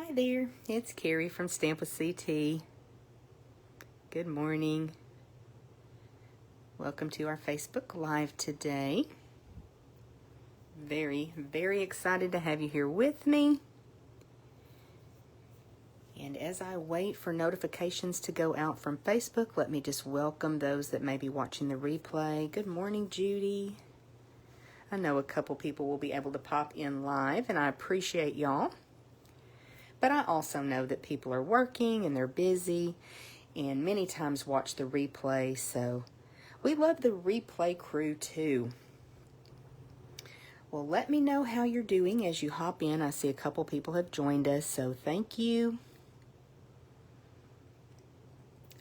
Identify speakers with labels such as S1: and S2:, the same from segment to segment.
S1: Hi there, it's Carrie from Stamp with CT. Good morning. Welcome to our Facebook Live today. Very, very excited to have you here with me. And as I wait for notifications to go out from Facebook, let me just welcome those that may be watching the replay. Good morning, Judy. I know a couple people will be able to pop in live, and I appreciate y'all. But I also know that people are working and they're busy and many times watch the replay, so we love the replay crew too. Well, let me know how you're doing as you hop in. I see a couple people have joined us, so thank you.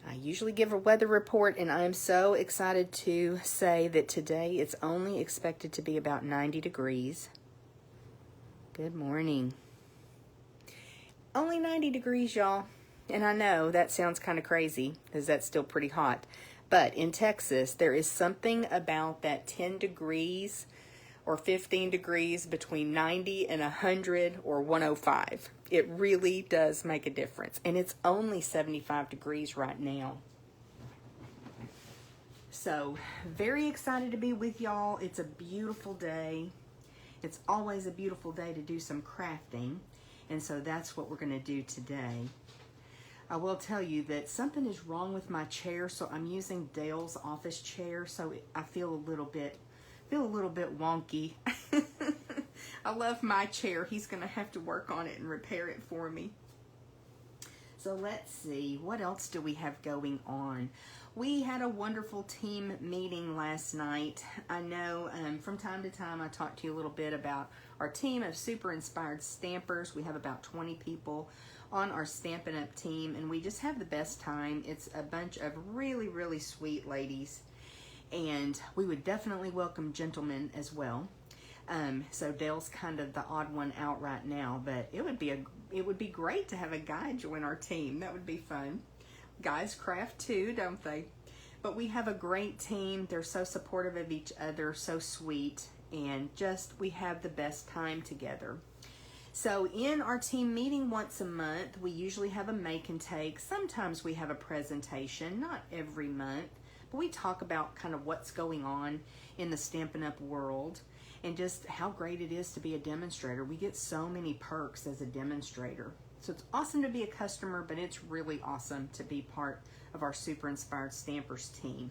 S1: I usually give a weather report, and I am so excited to say that today it's only expected to be about 90 degrees. Good morning. Only 90 degrees, y'all. And I know that sounds kind of crazy because that's still pretty hot. But in Texas, there is something about that 10 degrees or 15 degrees between 90 and 100 or 105. It really does make a difference. And it's only 75 degrees right now. So, very excited to be with y'all. It's a beautiful day. It's always a beautiful day to do some crafting. And so that's what we're going to do today. I will tell you that something is wrong with my chair, so I'm using Dale's office chair, so I feel a little bit wonky. I love my chair. He's going to have to work on it and repair it for me. So let's see, what else do we have going on? We had a wonderful team meeting last night. I know from time to time I talk to you a little bit about our team of super inspired stampers. We have about 20 people on our Stampin' Up team, and we just have the best time. It's a bunch of really, really sweet ladies, and we would definitely welcome gentlemen as well. So Dale's kind of the odd one out right now, but it would be great to have a guy join our team. That would be fun. Guys craft too, don't they? But we have a great team. They're so supportive of each other, so sweet, and just we have the best time together. So in our team meeting once a month, we usually have a make and take. Sometimes we have a presentation, not every month, but we talk about kind of what's going on in the Stampin' Up world and just how great it is to be a demonstrator. We get so many perks as a demonstrator. So it's awesome to be a customer, but it's really awesome to be part of our Super Inspired Stampers team.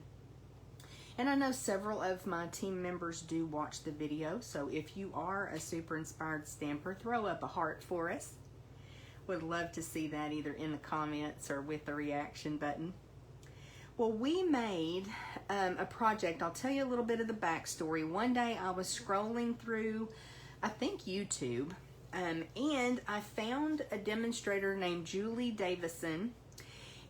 S1: And I know several of my team members do watch the video, so if you are a Super Inspired Stamper, throw up a heart for us. Would love to see that either in the comments or with the reaction button. Well, we made a project. I'll tell you a little bit of the backstory. One day I was scrolling through, I think, YouTube, and I found a demonstrator named Julie Davison,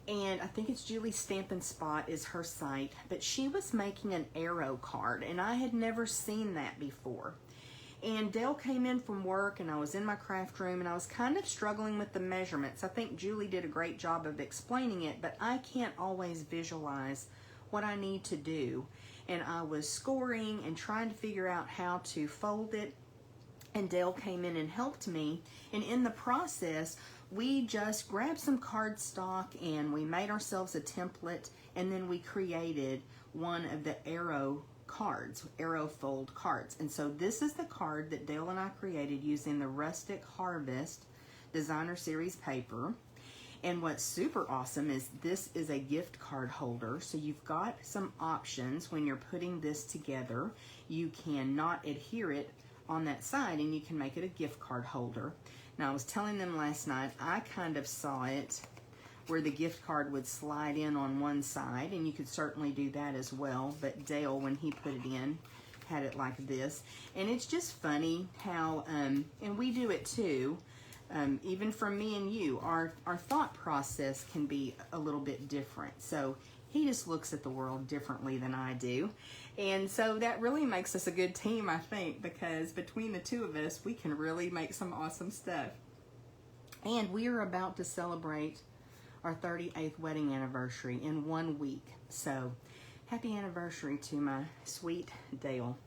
S1: and I think it's Julie Stampin' Spot is her site, but she was making an arrow card, and I had never seen that before. And Dale came in from work, and I was in my craft room, and I was kind of struggling with the measurements. I think Julie did a great job of explaining it, but I can't always visualize what I need to do. And I was scoring and trying to figure out how to fold it, and Dale came in and helped me. And in the process, we just grabbed some cardstock and we made ourselves a template, and then we created one of the arrow cards, arrow fold cards. And so this is the card that Dale and I created using the Rustic Harvest Designer Series paper. And what's super awesome is this is a gift card holder. So you've got some options when you're putting this together. You can not adhere it on that side, and you can make it a gift card holder. Now, I was telling them last night, I kind of saw it where the gift card would slide in on one side, and you could certainly do that as well, but Dale, when he put it in, had it like this. And it's just funny how, and we do it too, even from me and you, our thought process can be a little bit different. So he just looks at the world differently than I do. And so that really makes us a good team, I think, because between the two of us, we can really make some awesome stuff. And we are about to celebrate our 38th wedding anniversary in 1 week. So happy anniversary to my sweet Dale.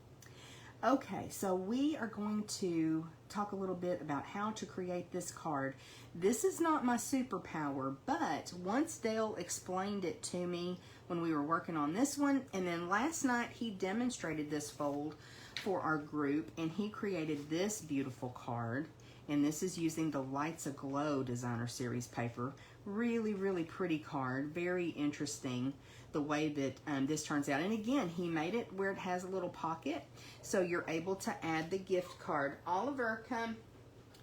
S1: Okay, so we are going to talk a little bit about how to create this card. This is not my superpower, but once Dale explained it to me when we were working on this one, and then last night he demonstrated this fold for our group, and he created this beautiful card. And this is using the Lights Aglow Designer Series paper. Really, really pretty card. Very interesting the way that this turns out. And again, he made it where it has a little pocket, so you're able to add the gift card. Oliver, come.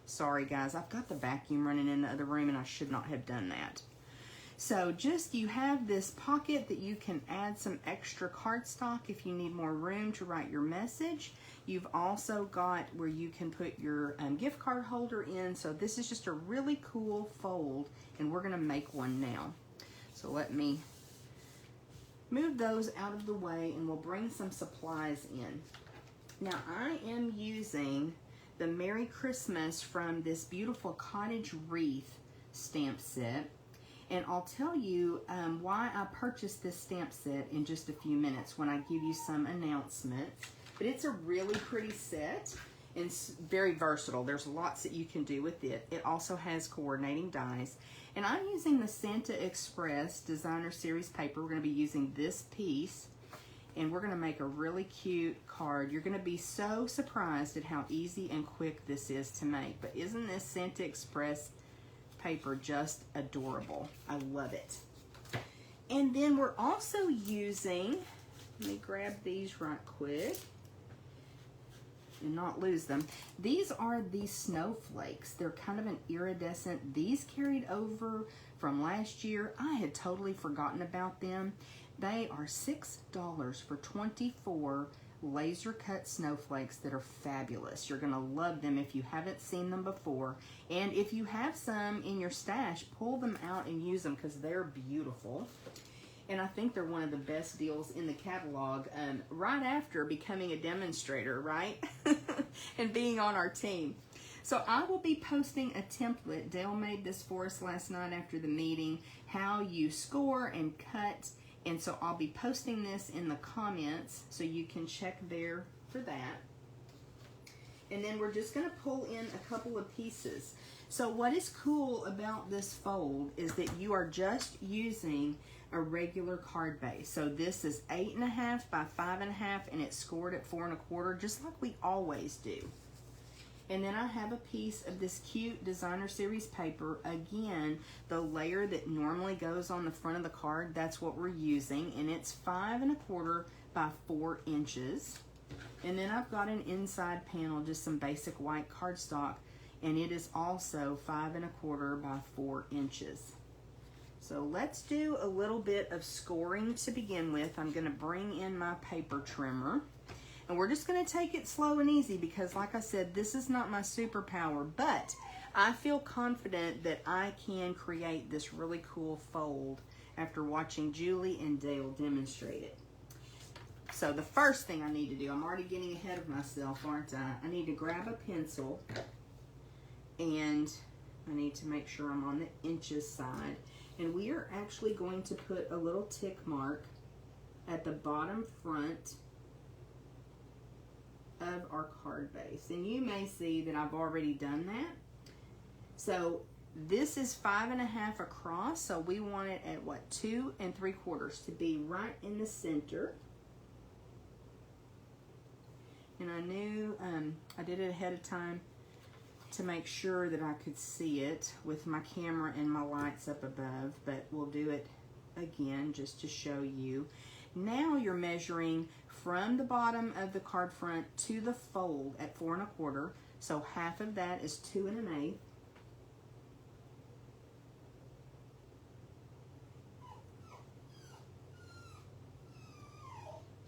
S1: Sorry, guys. I've got the vacuum running in the other room, and I should not have done that. So just you have this pocket that you can add some extra cardstock if you need more room to write your message. You've also got where you can put your gift card holder in. So this is just a really cool fold, and we're going to make one now. So let me move those out of the way, and we'll bring some supplies in. Now I am using the Merry Christmas from this beautiful cottage wreath stamp set. And I'll tell you why I purchased this stamp set in just a few minutes when I give you some announcements. But it's a really pretty set, and it's very versatile. There's lots that you can do with it. It also has coordinating dies. And I'm using the Santa Express Designer Series paper. We're going to be using this piece, and we're going to make a really cute card. You're going to be so surprised at how easy and quick this is to make. But isn't this Santa Express paper just adorable? I love it. And then we're also using, let me grab these right quick and not lose them. These are the snowflakes. They're kind of an iridescent. These carried over from last year. I had totally forgotten about them. They are $6 for 24 laser cut snowflakes that are fabulous. You're gonna love them if you haven't seen them before. And if you have some in your stash, pull them out and use them because they're beautiful. And I think they're one of the best deals in the catalog, right after becoming a demonstrator, right? And being on our team. So I will be posting a template. Dale made this for us last night after the meeting, how you score and cut. And so I'll be posting this in the comments, so you can check there for that. And then we're just going to pull in a couple of pieces. So what is cool about this fold is that you are just using a regular card base. So this is 8.5 by 5.5, and it's scored at 4 1/4, just like we always do. And then I have a piece of this cute Designer Series paper. Again, the layer that normally goes on the front of the card, that's what we're using. And it's 5 1/4 by 4 inches. And then I've got an inside panel, just some basic white cardstock. And it is also 5 1/4 by 4 inches. So let's do a little bit of scoring to begin with. I'm going to bring in my paper trimmer. And we're just going to take it slow and easy because, like I said, this is not my superpower. But I feel confident that I can create this really cool fold after watching Julie and Dale demonstrate it. So the first thing I need to do, I'm already getting ahead of myself, aren't I? I need to grab a pencil, and I need to make sure I'm on the inches side. And we are actually going to put a little tick mark at the bottom front of our card base. And you may see that I've already done that. So this is 5 1/2 across, so we want it at what, 2 3/4 to be right in the center. And I knew I did it ahead of time to make sure that I could see it with my camera and my lights up above, but we'll do it again just to show you. Now you're measuring from the bottom of the card front to the fold at 4 1/4, so half of that is 2 1/8.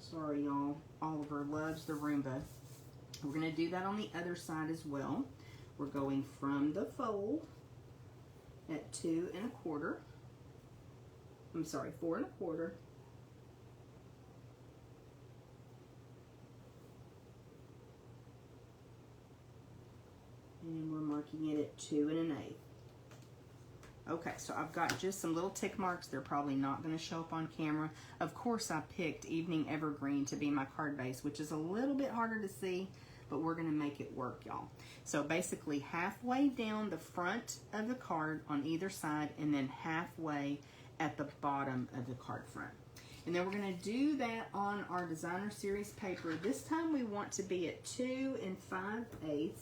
S1: Sorry, y'all. Oliver loves the Roomba. We're going to do that on the other side as well. We're going from the fold at 2 1/4. I'm sorry, 4 1/4. And we're marking it at 2 1/8. Okay, so I've got just some little tick marks. They're probably not going to show up on camera. Of course, I picked Evening Evergreen to be my card base, which is a little bit harder to see, but we're going to make it work, y'all. So basically halfway down the front of the card on either side, and then halfway at the bottom of the card front. And then we're going to do that on our Designer Series paper. This time we want to be at 2 5/8.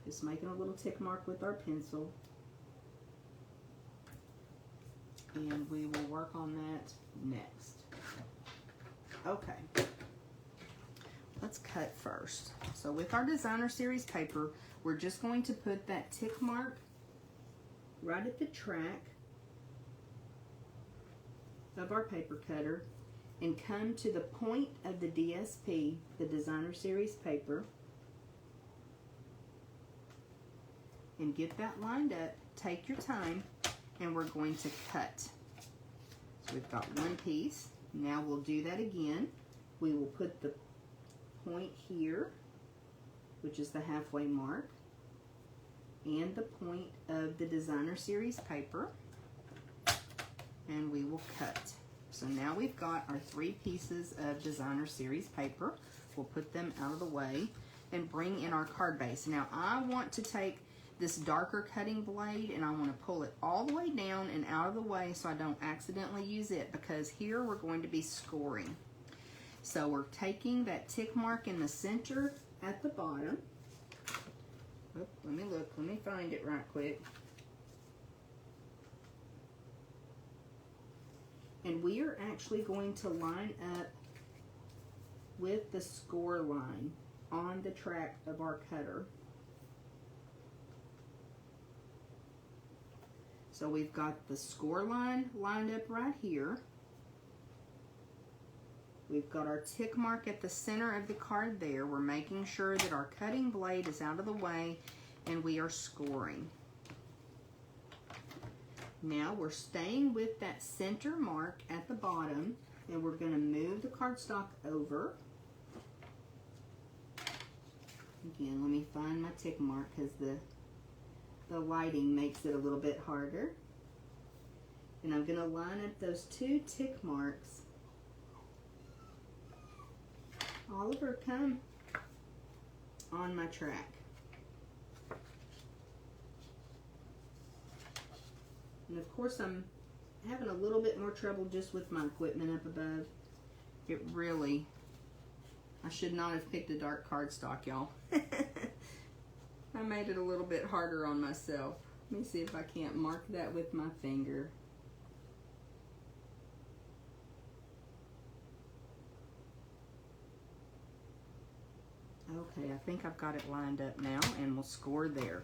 S1: Just making a little tick mark with our pencil. And we will work on that next. Okay. Let's cut first. So with our Designer Series paper, we're just going to put that tick mark right at the track of our paper cutter and come to the point of the DSP, the Designer Series paper, and get that lined up. Take your time, and we're going to cut. So we've got one piece. Now we'll do that again. We will put the point here, which is the halfway mark, and the point of the Designer Series paper, and we will cut. So now we've got our 3 pieces of Designer Series paper. We'll put them out of the way and bring in our card base. Now I want to take this darker cutting blade and I want to pull it all the way down and out of the way so I don't accidentally use it, because here we're going to be scoring. So we're taking that tick mark in the center at the bottom. Oh, let me look, let me find it right quick. And we are actually going to line up with the score line on the track of our cutter. So we've got the score line lined up right here. We've got our tick mark at the center of the card there. We're making sure that our cutting blade is out of the way and we are scoring. Now we're staying with that center mark at the bottom, and we're going to move the cardstock over. Again, let me find my tick mark because the lighting makes it a little bit harder. And I'm going to line up those 2 tick marks. Oliver, come on my track. And of course I'm having a little bit more trouble just with my equipment up above. It really, I should not have picked a dark cardstock, y'all. I made it a little bit harder on myself. Let me see if I can't mark that with my finger. Okay, I think I've got it lined up now, and we'll score there.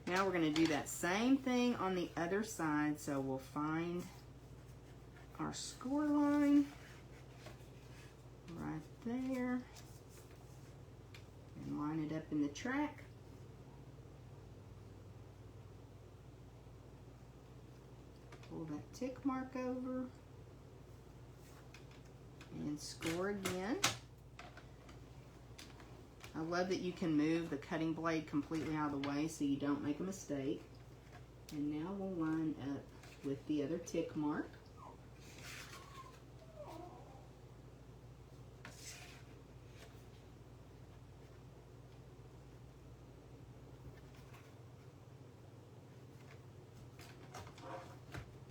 S1: Now we're going to do that same thing on the other side, so we'll find our score line right there and line it up in the track. Pull that tick mark over and score again. I love that you can move the cutting blade completely out of the way so you don't make a mistake. And now we'll line up with the other tick mark.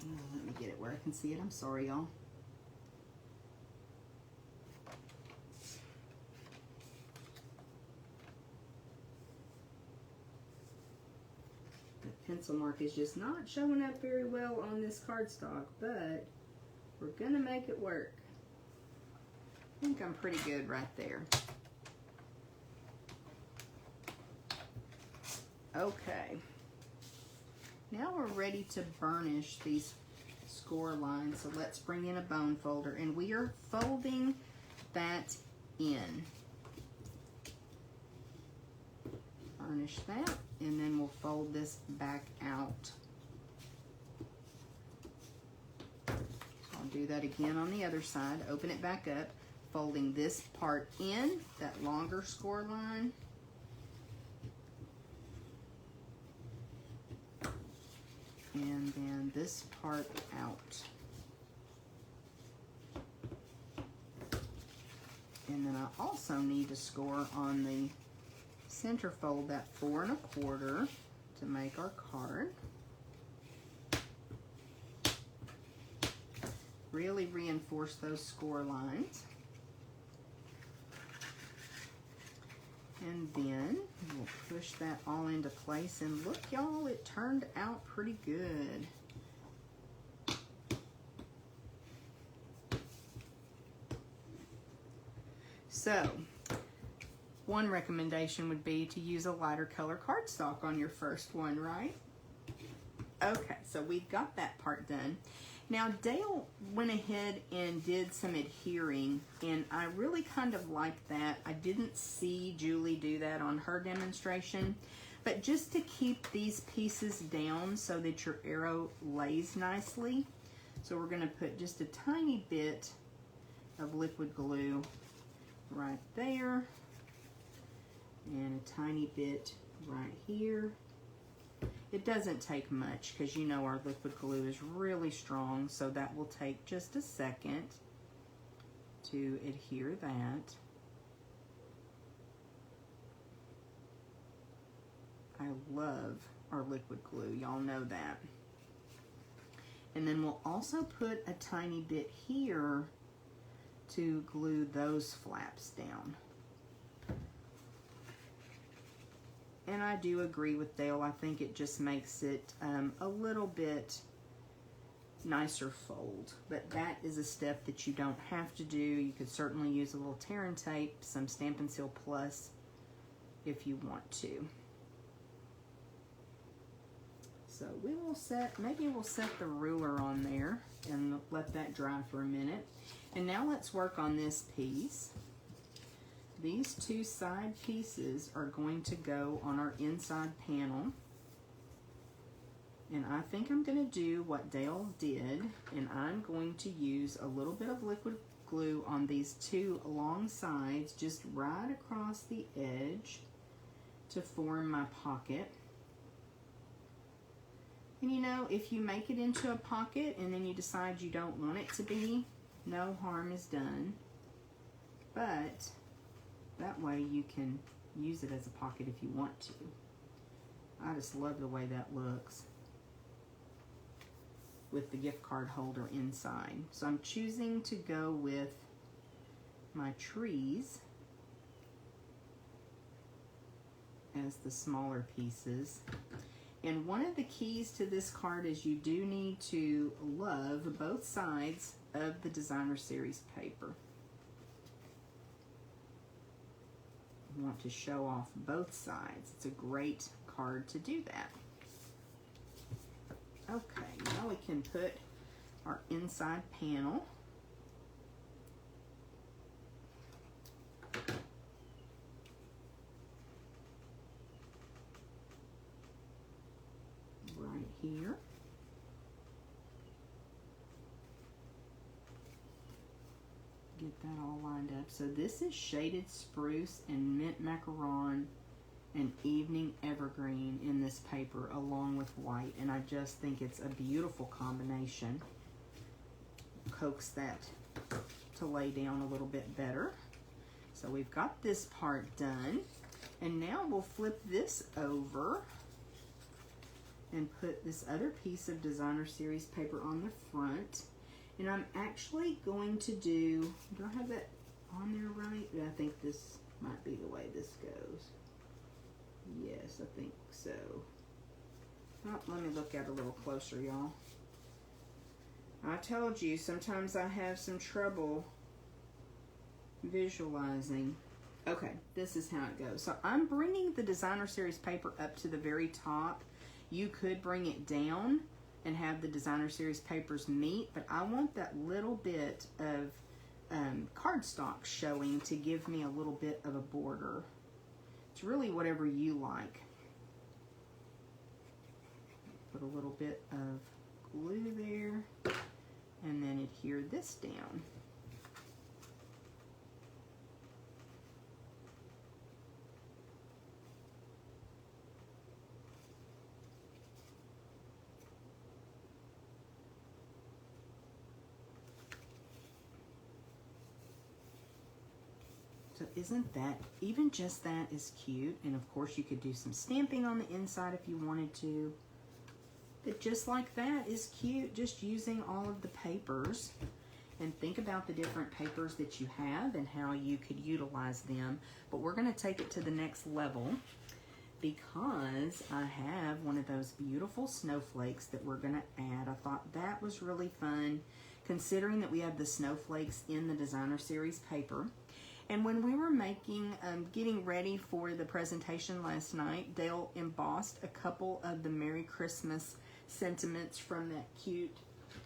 S1: Let me get it where I can see it. I'm sorry, y'all. Pencil mark is just not showing up very well on this cardstock, but we're gonna make it work. I think I'm pretty good right there. Okay, now we're ready to burnish these score lines, so let's bring in a bone folder, and we are folding that in. Burnish that, and then we'll fold this back out. I'll do that again on the other side. Open it back up, folding this part in, that longer score line. And then this part out. And then I also need to score on the center fold that 4 1/4 to make our card. Really reinforce those score lines. And then we'll push that all into place, and look y'all, it turned out pretty good. So, one recommendation would be to use a lighter color cardstock on your first one, right? Okay, so we've got that part done. Now Dale went ahead and did some adhering, and I really kind of like that. I didn't see Julie do that on her demonstration, but just to keep these pieces down so that your arrow lays nicely. So we're going to put just a tiny bit of liquid glue right there, and a tiny bit right here. It doesn't take much because you know our liquid glue is really strong, so that will take just a second to adhere that. I love our liquid glue, y'all know that. And then we'll also put a tiny bit here to glue those flaps down. And I do agree with Dale. I think it just makes it a little bit nicer fold. But that is a step that you don't have to do. You could certainly use a little tear and tape, some Stampin' Seal Plus if you want to. So we will maybe we'll set the ruler on there and let that dry for a minute. And now let's work on this piece. These two side pieces are going to go on our inside panel. And I think I'm going to do what Dale did, and I'm going to use a little bit of liquid glue on these two long sides, just right across the edge to form my pocket. And you know, if you make it into a pocket and then you decide you don't want it to be, no harm is done. But that way you can use it as a pocket if you want to. I just love the way that looks with the gift card holder inside. So I'm choosing to go with my trees as the smaller pieces. And one of the keys to this card is you do need to love both sides of the Designer Series paper. You want to show off both sides. It's a great card to do that. Okay, now we can put our inside panel. Right here. Get that all lined up. So this is Shaded Spruce and Mint Macaron and Evening Evergreen in this paper along with white, and I just think it's a beautiful combination. Coax that to lay down a little bit better. So we've got this part done, and now we'll flip this over and put this other piece of Designer Series paper on the front. And I'm actually going to do I have that on there right? I think this might be the way this goes. Yes, I think so. Oh, let me look at it a little closer, y'all. I told you, sometimes I have some trouble visualizing. Okay, this is how it goes. So I'm bringing the Designer Series paper up to the very top. You could bring it down and have the Designer Series papers meet, but I want that little bit of cardstock showing to give me a little bit of a border. It's really whatever you like. Put a little bit of glue there, and then adhere this down. So isn't that, even just that is cute. And of course you could do some stamping on the inside if you wanted to. But just like that is cute, just using all of the papers. And think about the different papers that you have and how you could utilize them. But we're going to take it to the next level because I have one of those beautiful snowflakes that we're going to add. I thought that was really fun, considering that we have the snowflakes in the Designer Series paper. And when we were getting ready for the presentation last night, Dale embossed a couple of the Merry Christmas sentiments from that cute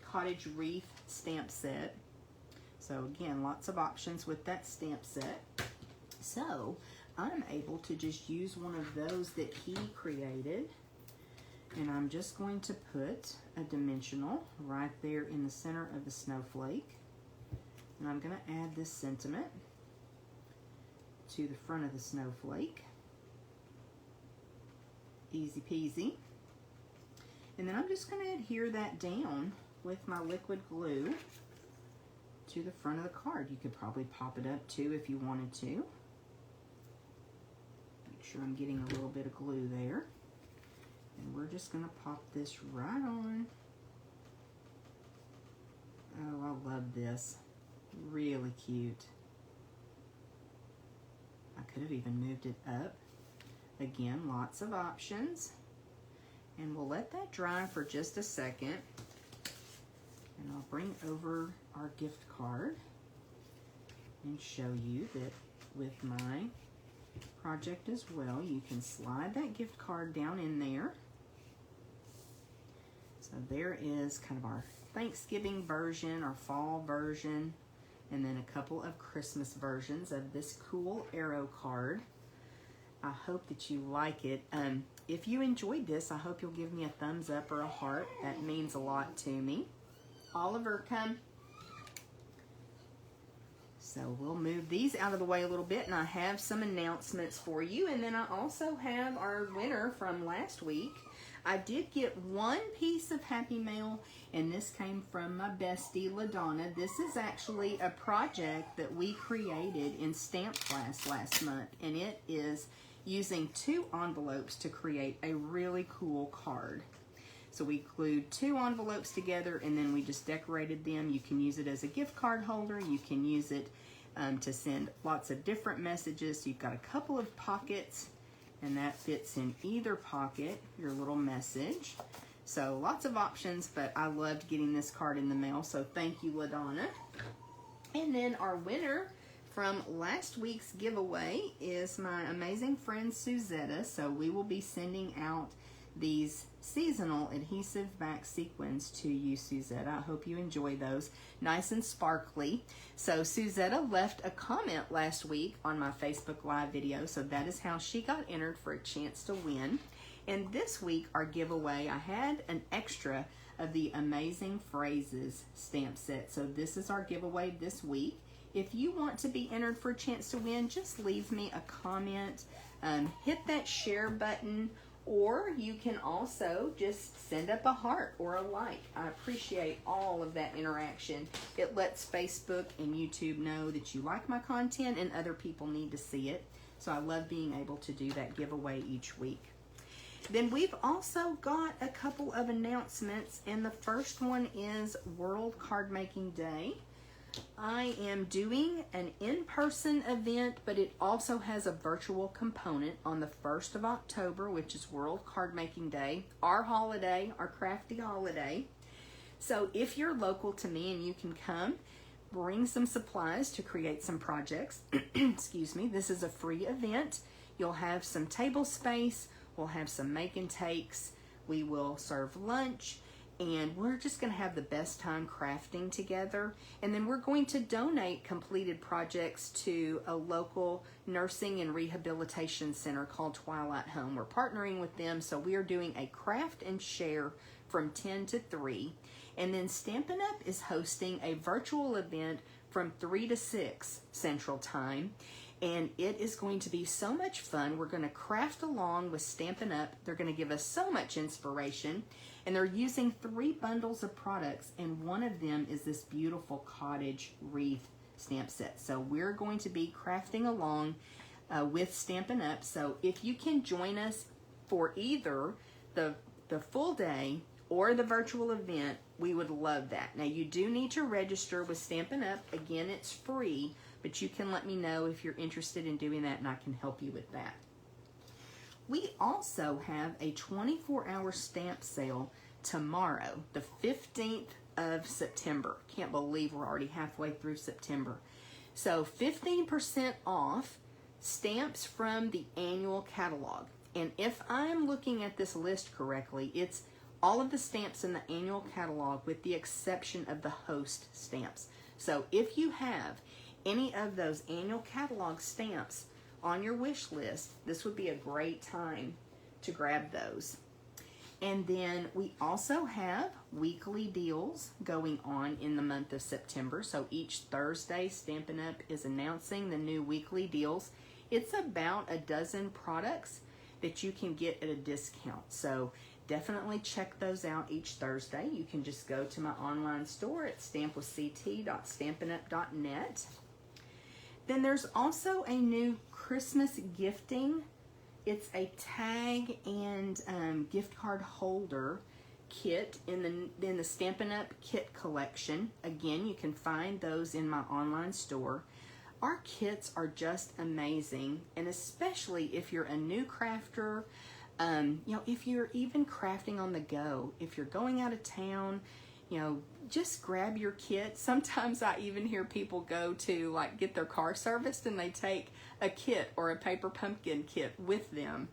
S1: cottage wreath stamp set. So again, lots of options with that stamp set. So I'm able to just use one of those that he created. And I'm just going to put a dimensional right there in the center of the snowflake. And I'm going to add this sentiment to the front of the snowflake. Easy peasy. And then I'm just going to adhere that down with my liquid glue to the front of the card. You could probably pop it up too if you wanted to. Make sure I'm getting a little bit of glue there. And we're just going to pop this right on. Oh, I love this. Really cute. I could have even moved it up. Again, lots of options. And we'll let that dry for just a second. And I'll bring over our gift card and show you that with my project as well, you can slide that gift card down in there. So there is kind of our Thanksgiving version, our fall version, and then a couple of Christmas versions of this cool arrow card. I hope that you like it. If you enjoyed this, I hope you'll give me a thumbs up or a heart. That means a lot to me. Oliver, come. So we'll move these out of the way a little bit, and I have some announcements for you. And then I also have our winner from last week. I did get one piece of Happy Mail, and this came from my bestie, LaDonna. This is actually a project that we created in stamp class last month, and it is using 2 envelopes to create a really cool card. So we glued 2 envelopes together, and then we just decorated them. You can use it as a gift card holder. You can use it to send lots of different messages. So you've got a couple of pockets, and that fits in either pocket, your little message. So lots of options, but I loved getting this card in the mail, so thank you, LaDonna. And then our winner from last week's giveaway is my amazing friend Suzetta. So we will be sending out these seasonal adhesive back sequins to you, Suzetta. I hope you enjoy those. Nice and sparkly. So Suzetta left a comment last week on my Facebook Live video, so that is how she got entered for a chance to win. And this week, our giveaway, I had an extra of the Amazing Phrases stamp set. So this is our giveaway this week. If you want to be entered for a chance to win, just leave me a comment, hit that share button, or you can also just send up a heart or a like. I appreciate all of that interaction. It lets Facebook and YouTube know that you like my content and other people need to see it. So I love being able to do that giveaway each week. Then we've also got a couple of announcements, and the first one is World Card Making Day. I am doing an in-person event, but it also has a virtual component on the 1st of October, which is World Card Making Day, our holiday, our crafty holiday. So if you're local to me and you can come, bring some supplies to create some projects. Excuse me. This is a free event. You'll have some table space. We'll have some make and takes. We will serve lunch. And we're just going to have the best time crafting together. And then we're going to donate completed projects to a local nursing and rehabilitation center called Twilight Home. We're partnering with them, so we are doing a craft and share from 10 to 3. And then Stampin' Up! Is hosting a virtual event from 3 to 6 Central Time. And it is going to be so much fun. We're going to craft along with Stampin' Up! They're going to give us so much inspiration. And they're using 3 bundles of products, and one of them is this beautiful cottage wreath stamp set. So we're going to be crafting along with Stampin' Up. So if you can join us for either the full day or the virtual event, we would love that. Now you do need to register with Stampin' Up. Again, it's free, but you can let me know if you're interested in doing that and I can help you with that. We also have a 24-hour stamp sale tomorrow, the 15th of September. Can't believe we're already halfway through September. So 15% off stamps from the annual catalog. And if I'm looking at this list correctly, it's all of the stamps in the annual catalog with the exception of the host stamps. So if you have any of those annual catalog stamps on your wish list, this would be a great time to grab those. And then we also have weekly deals going on in the month of September. So each Thursday, Stampin' Up! Is announcing the new weekly deals. It's about a dozen products that you can get at a discount. So definitely check those out each Thursday. You can just go to my online store at stampwithct.stampinup.net. Then there's also a new Christmas gifting. It's a tag and gift card holder kit in the Stampin' Up! Kit collection. Again, you can find those in my online store. Our kits are just amazing, and especially if you're a new crafter, if you're even crafting on the go, if you're going out of town, just grab your kit. Sometimes I even hear people go to get their car serviced and they take a kit or a paper pumpkin kit with them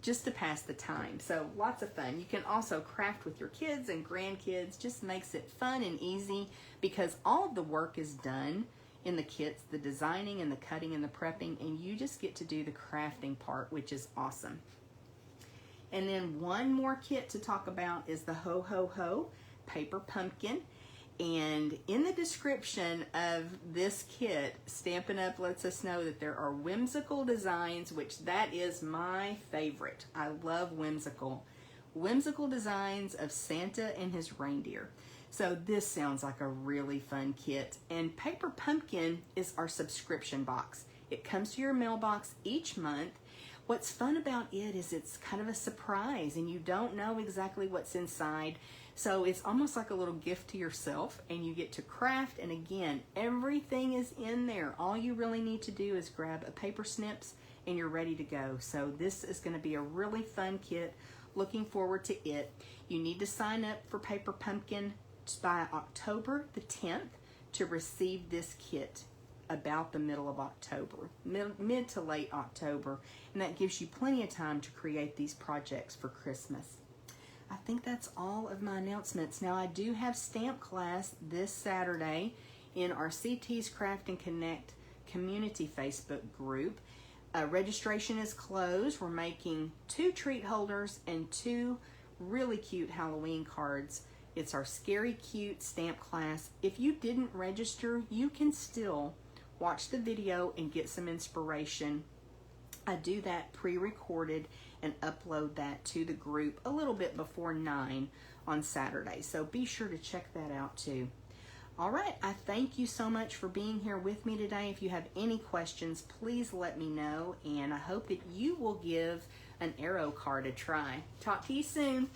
S1: just to pass the time. So lots of fun. You can also craft with your kids and grandkids. Just makes it fun and easy because all of the work is done in the kits, the designing and the cutting and the prepping, and you just get to do the crafting part, which is awesome. And then one more kit to talk about is the Ho Ho Ho paper pumpkin. And in the description of this kit, Stampin' Up! Lets us know that there are whimsical designs, which that is my favorite. I love whimsical designs of Santa and his reindeer. So this sounds like a really fun kit. And Paper Pumpkin is our subscription box. It comes to your mailbox each month. What's fun about it is it's kind of a surprise and you don't know exactly what's inside. So it's almost like a little gift to yourself and you get to craft. And again, everything is in there. All you really need to do is grab a paper snips and you're ready to go. So this is going to be a really fun kit. Looking forward to it. You need to sign up for Paper Pumpkin by October the 10th to receive this kit about the middle of October, mid to late October, and that gives you plenty of time to create these projects for Christmas. I think that's all of my announcements. Now I do have stamp class this Saturday in our CT's Craft and Connect community Facebook group. Registration is closed. We're making 2 treat holders and 2 really cute Halloween cards. It's our Scary Cute stamp class. If you didn't register, you can still watch the video and get some inspiration. I do that pre-recorded and upload that to the group a little bit before 9 on Saturday. So be sure to check that out too. All right, I thank you so much for being here with me today. If you have any questions, please let me know. And I hope that you will give an arrow card a try. Talk to you soon.